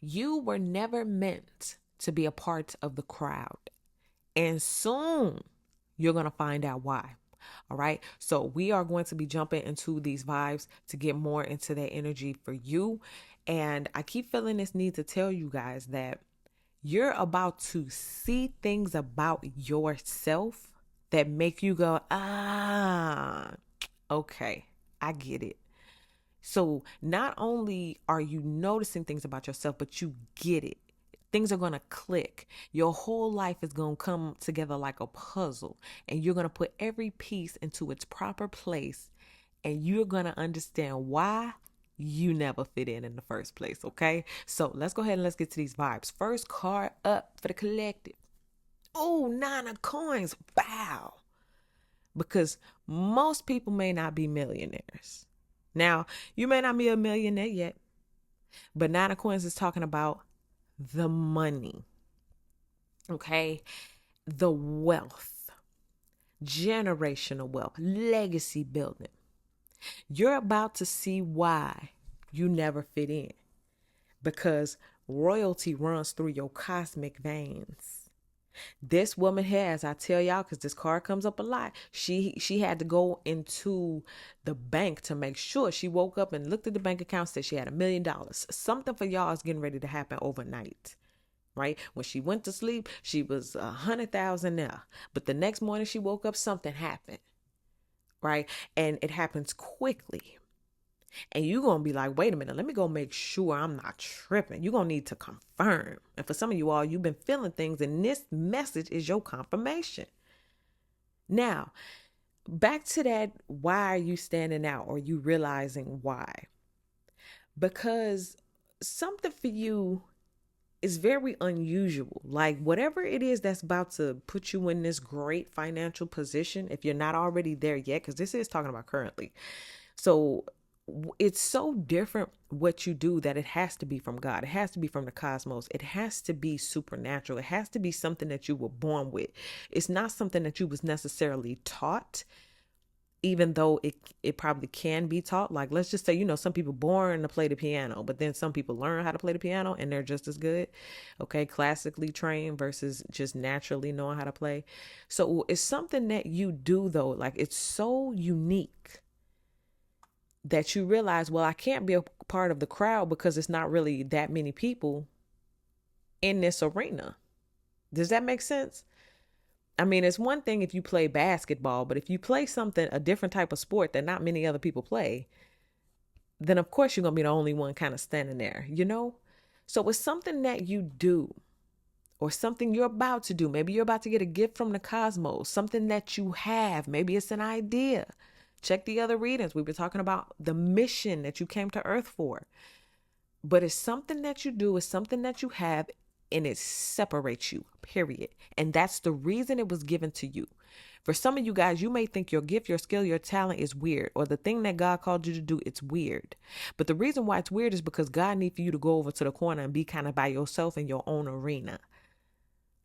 You were never meant to be a part of the crowd. And soon you're going to find out why. All right. So we are going to be jumping into these vibes to get more into that energy for you. And I keep feeling this need to tell you guys that you're about to see things about yourself that make you go, okay, I get it. So not only are you noticing things about yourself, but you get it. Things are going to click. Your whole life is going to come together like a puzzle, and you're going to put every piece into its proper place, and you're going to understand why you never fit in the first place. Okay. So let's go ahead and let's get to these vibes. First card up for the collective. Oh, 9 of coins. Wow. Because most people may not be millionaires. Now, you may not be a millionaire yet, but 9 of coins is talking about the money, okay? The wealth, generational wealth, legacy building. You're about to see why you never fit in, because royalty runs through your cosmic veins. This woman has, I tell y'all, because this card comes up a lot. She had to go into the bank to make sure. She woke up and looked at the bank account, said she had $1,000,000. Something for y'all is getting ready to happen overnight. Right? When she went to sleep, she was 100,000 there. But the next morning she woke up, something happened. Right? And it happens quickly. And you're going to be like, wait a minute, let me go make sure I'm not tripping. You're going to need to confirm. And for some of you all, you've been feeling things, and this message is your confirmation. Now, back to that, why are you standing out, or you realizing why? Because something for you is very unusual. Like whatever it is that's about to put you in this great financial position, if you're not already there yet, because this is talking about currently. So it's so different what you do that it has to be from God. It has to be from the cosmos. It has to be supernatural. It has to be something that you were born with. It's not something that you was necessarily taught, even though it probably can be taught. Like, let's just say, some people born to play the piano, but then some people learn how to play the piano and they're just as good. Okay. Classically trained versus just naturally knowing how to play. So it's something that you do though. Like, it's so unique that you realize, well, I can't be a part of the crowd because it's not really that many people in this arena. Does that make sense? I mean, it's one thing if you play basketball, but if you play a different type of sport that not many other people play, then of course you're going to be the only one kind of standing there, So it's something that you do, or something you're about to do. Maybe you're about to get a gift from the cosmos, something that you have. Maybe it's an idea. Check the other readings. We've been talking about the mission that you came to earth for. But it's something that you do, it's something that you have, and it separates you, period. And that's the reason it was given to you. For some of you guys, you may think your gift, your skill, your talent is weird, or the thing that God called you to do, it's weird. But the reason why it's weird is because God needs for you to go over to the corner and be kind of by yourself in your own arena,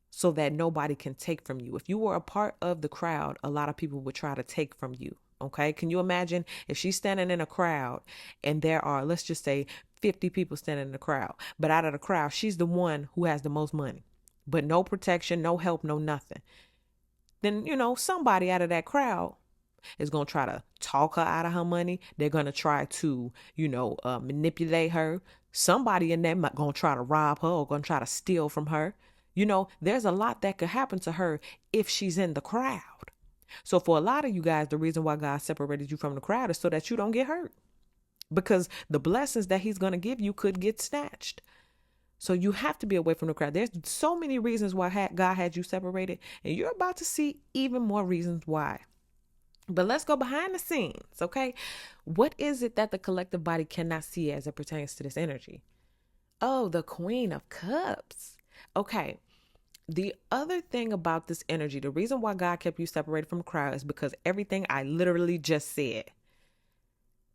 so that nobody can take from you. If you were a part of the crowd, a lot of people would try to take from you. Okay. Can you imagine if she's standing in a crowd and there are, let's just say 50 people standing in the crowd, but out of the crowd, she's the one who has the most money, but no protection, no help, no nothing. Then, somebody out of that crowd is going to try to talk her out of her money. They're going to try to, manipulate her. Somebody in there going to try to rob her or going to try to steal from her. There's a lot that could happen to her if she's in the crowd. So for a lot of you guys, the reason why God separated you from the crowd is so that you don't get hurt, because the blessings that he's going to give you could get snatched. So you have to be away from the crowd. There's so many reasons why God had you separated, and you're about to see even more reasons why. But let's go behind the scenes, okay? What is it that the collective body cannot see as it pertains to this energy? Oh, the Queen of Cups. Okay. The other thing about this energy, the reason why God kept you separated from the crowd is because everything I literally just said,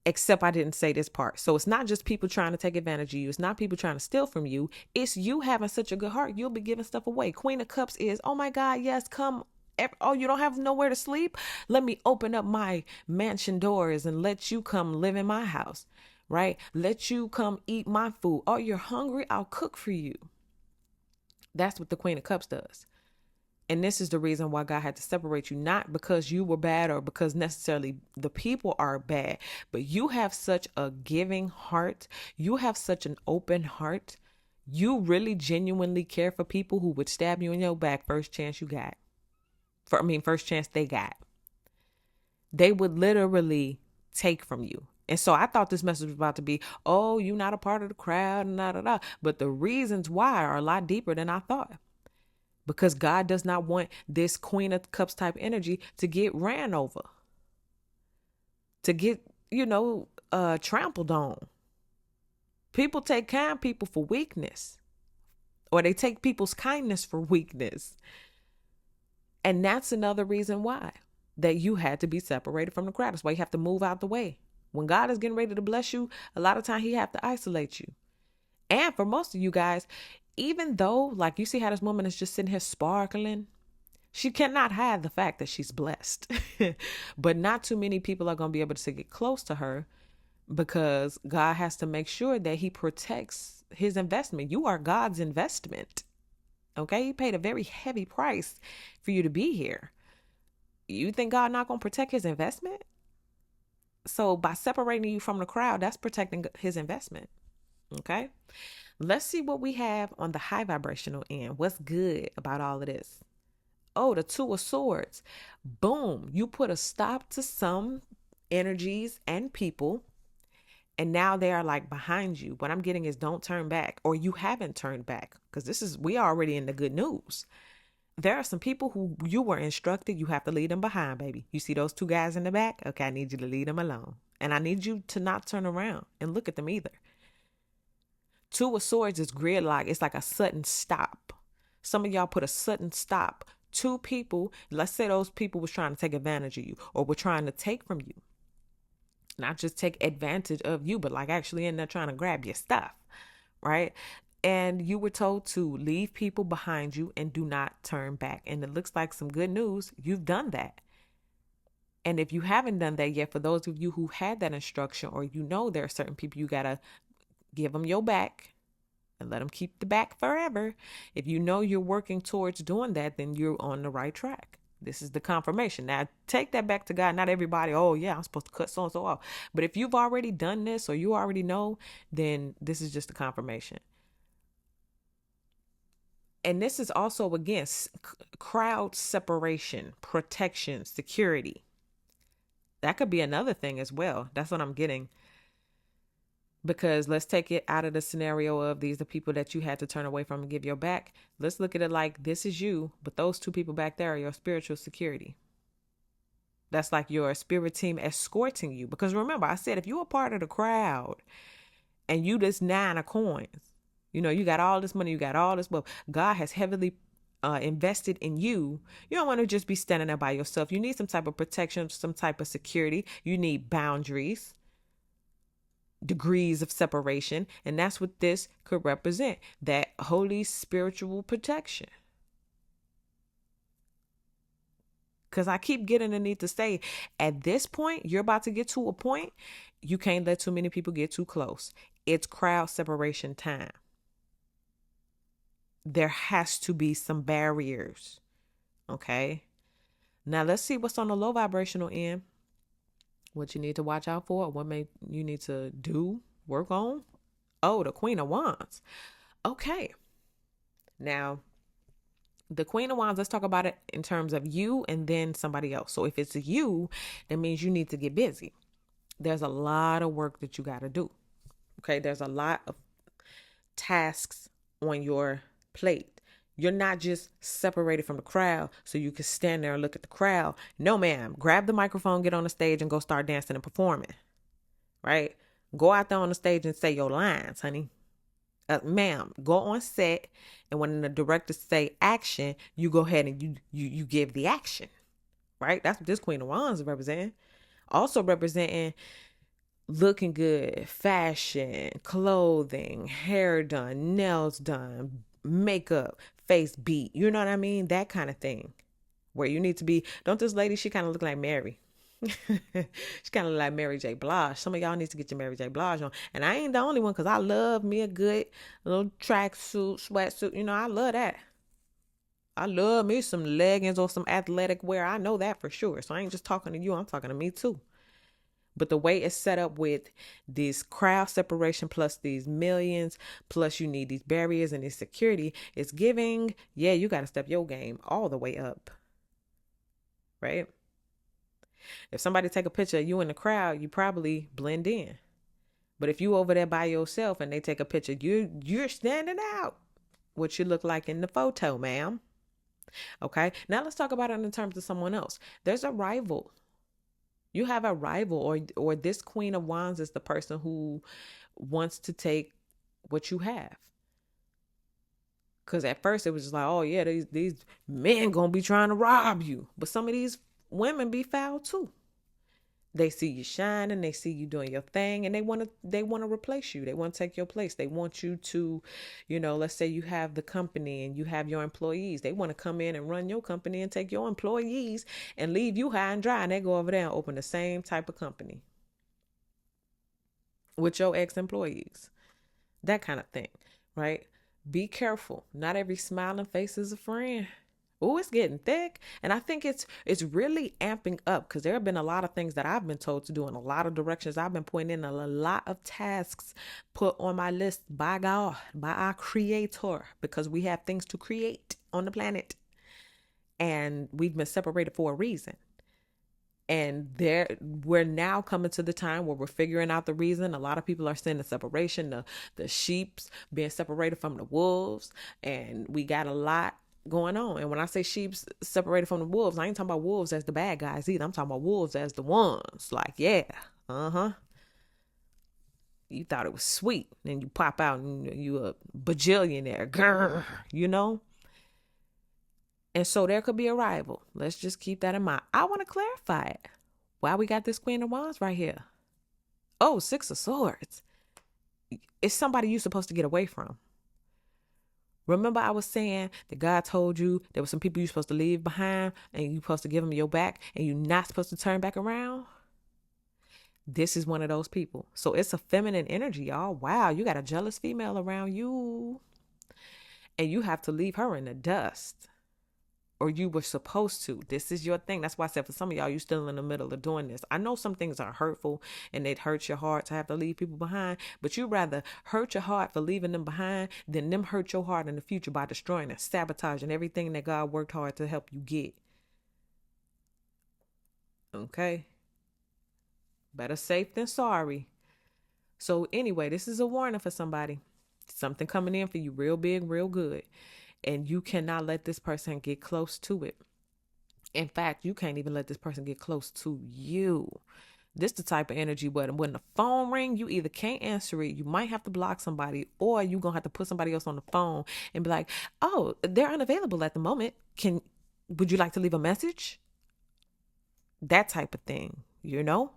except I didn't say this part. So it's not just people trying to take advantage of you. It's not people trying to steal from you. It's you having such a good heart. You'll be giving stuff away. Queen of Cups is, oh my God, yes, come. Oh, you don't have nowhere to sleep? Let me open up my mansion doors and let you come live in my house. right? Let you come eat my food. Oh, you're hungry? I'll cook for you. That's what the Queen of Cups does. And this is the reason why God had to separate you, not because you were bad or because necessarily the people are bad, but you have such a giving heart. You have such an open heart. You really genuinely care for people who would stab you in your back first chance you got. First chance they got. They would literally take from you. And so I thought this message was about to be, oh, you're not a part of the crowd, and da da da. But the reasons why are a lot deeper than I thought. Because God does not want this Queen of Cups type energy to get ran over, to get, trampled on. People take kind people for weakness, or they take people's kindness for weakness. And that's another reason why that you had to be separated from the crowd. That's why you have to move out the way. When God is getting ready to bless you, a lot of times he have to isolate you. And for most of you guys, even though, like, you see how this woman is just sitting here sparkling, she cannot hide the fact that she's blessed. But not too many people are going to be able to get close to her, because God has to make sure that he protects his investment. You are God's investment. Okay? He paid a very heavy price for you to be here. You think God not going to protect his investment? So by separating you from the crowd, that's protecting his investment. Okay? Let's see what we have on the high vibrational end. What's good about all of this? Oh, the Two of Swords. Boom. You put a stop to some energies and people, and now they are like behind you. What I'm getting is don't turn back, or you haven't turned back, because we are already in the good news. There are some people who you were instructed you have to leave them behind, baby. You see those two guys in the back? Okay, I need you to leave them alone. And I need you to not turn around and look at them either. Two of Swords is gridlock. It's like a sudden stop. Some of y'all put a sudden stop. Two people, let's say those people was trying to take advantage of you, or were trying to take from you. Not just take advantage of you, but like actually in there trying to grab your stuff, right? And you were told to leave people behind you and do not turn back. And it looks like some good news. You've done that. And if you haven't done that yet, for those of you who had that instruction, or there are certain people you got to give them your back and let them keep the back forever. If you know you're working towards doing that, then you're on the right track. This is the confirmation. Now, take that back to God. Not everybody, oh, yeah, I'm supposed to cut so-and-so off. But if you've already done this, or you already know, then this is just a confirmation. And this is also, again, crowd separation, protection, security. That could be another thing as well. That's what I'm getting. Because let's take it out of the scenario of these the people that you had to turn away from and give your back. Let's look at it like this is you, but those two people back there are your spiritual security. That's like your spirit team escorting you. Because remember, I said if you're a part of the crowd and you this 9 of coins, you got all this money, you got all this wealth, God has heavily invested in you. You don't want to just be standing there by yourself. You need some type of protection, some type of security. You need boundaries, degrees of separation, and that's what this could represent, that holy spiritual protection. Because I keep getting the need to say, at this point, you're about to get to a point, you can't let too many people get too close. It's crowd separation time. There has to be some barriers. Okay? Now let's see what's on the low vibrational end. What you need to watch out for, what you need to do, work on. Oh, the Queen of Wands. Okay. Now, the Queen of Wands, let's talk about it in terms of you and then somebody else. So if it's you, that means you need to get busy. There's a lot of work that you got to do. Okay. There's a lot of tasks on your plate. You're not just separated from the crowd so you can stand there and look at the crowd. No, ma'am. Grab the microphone, get on the stage, and go start dancing and performing. Right? Go out there on the stage and say your lines, honey. Ma'am, go on set, and when the director say action, you go ahead and you give the action. Right? That's what this Queen of Wands is representing. Also representing looking good, fashion, clothing, hair done, nails done, makeup, face beat, you know what I mean? That kind of thing. Where you need to be, don't this lady, she kind of look like Mary. She kind of like Mary J. Blige. Some of y'all need to get your Mary J. Blige on. And I ain't the only one because I love me a good little tracksuit, sweatsuit. You know, I love that. I love me some leggings or some athletic wear. I know that for sure. So I ain't just talking to you. I'm talking to me too. But the way it's set up with this crowd separation plus these millions, plus you need these barriers and this security, it's giving, yeah, you got to step your game all the way up. Right? If somebody take a picture of you in the crowd, you probably blend in. But if you over there by yourself and they take a picture, you're standing out. What you look like in the photo, ma'am. Okay? Now let's talk about it in terms of someone else. There's a rival. You have a rival, or this Queen of Wands is the person who wants to take what you have. Because at first it was just like, oh yeah, these men gonna be trying to rob you. But some of these women be foul too. They see you shining, they see you doing your thing, and they want to replace you. They want to take your place. They want you to, let's say you have the company and you have your employees. They want to come in and run your company and take your employees and leave you high and dry. And they go over there and open the same type of company with your ex-employees. That kind of thing, right? Be careful. Not every smiling face is a friend. Oh, it's getting thick. And I think it's really amping up because there have been a lot of things that I've been told to do in a lot of directions. I've been pointing in a lot of tasks put on my list by God, by our creator, because we have things to create on the planet. And we've been separated for a reason. And we're now coming to the time where we're figuring out the reason. A lot of people are seeing the separation, the sheep's being separated from the wolves. And we got a lot going on. And when I say sheep's separated from the wolves, I ain't talking about wolves as the bad guys either. I'm talking about wolves as the ones. Like, yeah, you thought it was sweet. Then you pop out and you a bajillionaire. Grr. And so there could be a rival. Let's just keep that in mind. I want to clarify it. Why we got this Queen of Wands right here? Oh, Six of Swords. It's somebody you're supposed to get away from. Remember I was saying that God told you there were some people you're supposed to leave behind and you're supposed to give them your back and you're not supposed to turn back around? This is one of those people. So it's a feminine energy, y'all. Wow, you got a jealous female around you. And you have to leave her in the dust. Or you were supposed to. This is your thing. That's why I said for some of y'all, you're still in the middle of doing this. I know some things are hurtful and it hurts your heart to have to leave people behind, but you'd rather hurt your heart for leaving them behind than them hurt your heart in the future by destroying and sabotaging everything that God worked hard to help you get. Okay? Better safe than sorry. So anyway, this is a warning for somebody. Something coming in for you real big, real good. And you cannot let this person get close to it. In fact, you can't even let this person get close to you. This the type of energy where when the phone ring, you either can't answer it, you might have to block somebody, or you're going to have to put somebody else on the phone and be like, oh, they're unavailable at the moment. Would you like to leave a message? That type of thing, I'll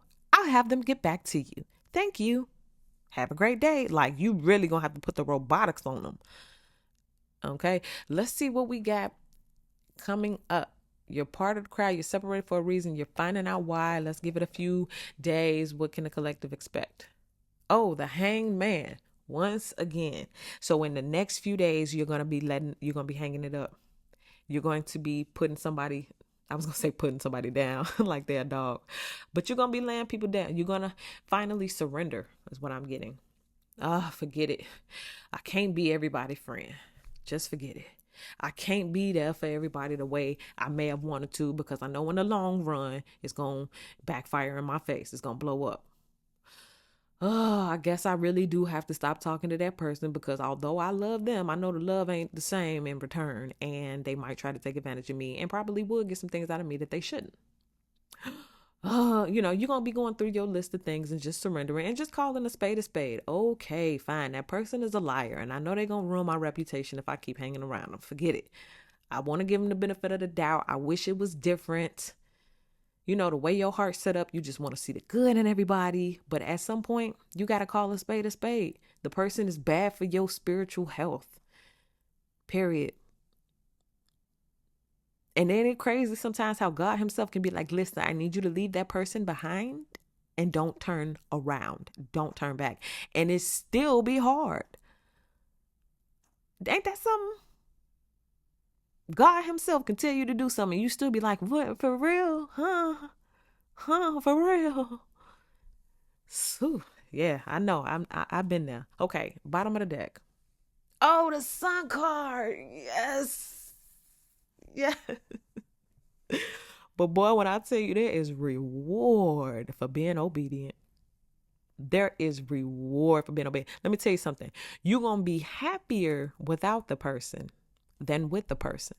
have them get back to you. Thank you. Have a great day. Like, you really going to have to put the robotics on them. Okay, let's see what we got coming up. You're part of the crowd. You're separated for a reason. You're finding out why. Let's give it a few days. What can the collective expect? Oh, the Hanged Man once again. So in the next few days, you're going to be hanging it up. You're going to be putting somebody down like they're a dog, but you're going to be laying people down. You're going to finally surrender is what I'm getting. Forget it. I can't be everybody's friend. Just forget it. I can't be there for everybody the way I may have wanted to, because I know in the long run, it's going to backfire in my face. It's going to blow up. I guess I really do have to stop talking to that person, because although I love them, I know the love ain't the same in return, and they might try to take advantage of me and probably would get some things out of me that they shouldn't. You're going to be going through your list of things and just surrendering and just calling a spade a spade. Okay, fine. That person is a liar, and I know they're going to ruin my reputation if I keep hanging around them. Forget it. I want to give them the benefit of the doubt. I wish it was different. The way your heart's set up, you just want to see the good in everybody. But at some point, you got to call a spade a spade. The person is bad for your spiritual health. Period. And then it's crazy sometimes how God himself can be like, listen, I need you to leave that person behind and don't turn around. Don't turn back. And it still be hard. Ain't that something? God himself can tell you to do something. You still be like, what, for real? Huh, for real? Whew. Yeah, I know. I've been there. Okay, bottom of the deck. Oh, the sun card. Yes. Yeah. But boy, when I tell you there is reward for being obedient. There is reward for being obedient. Let me tell you something. You're going to be happier without the person than with the person.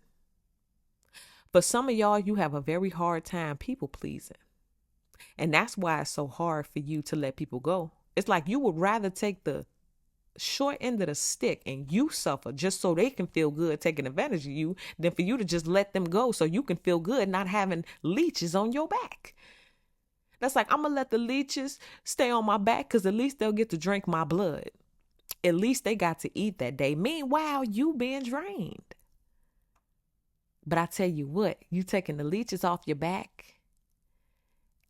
For some of y'all, you have a very hard time people pleasing. And that's why it's so hard for you to let people go. It's like you would rather take the short end of the stick and you suffer just so they can feel good taking advantage of you than for you to just let them go so you can feel good not having leeches on your back. That's like, I'm going to let the leeches stay on my back because at least they'll get to drink my blood. At least they got to eat that day. Meanwhile, you being drained. But I tell you what, you taking the leeches off your back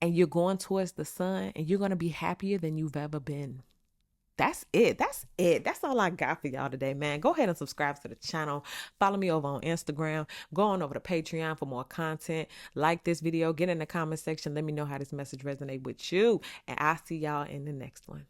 and you're going towards the sun and you're going to be happier than you've ever been. That's it. That's all I got for y'all today, man. Go ahead and subscribe to the channel. Follow me over on Instagram. Go on over to Patreon for more content. Like this video. Get in the comment section. Let me know how this message resonates with you. And I'll see y'all in the next one.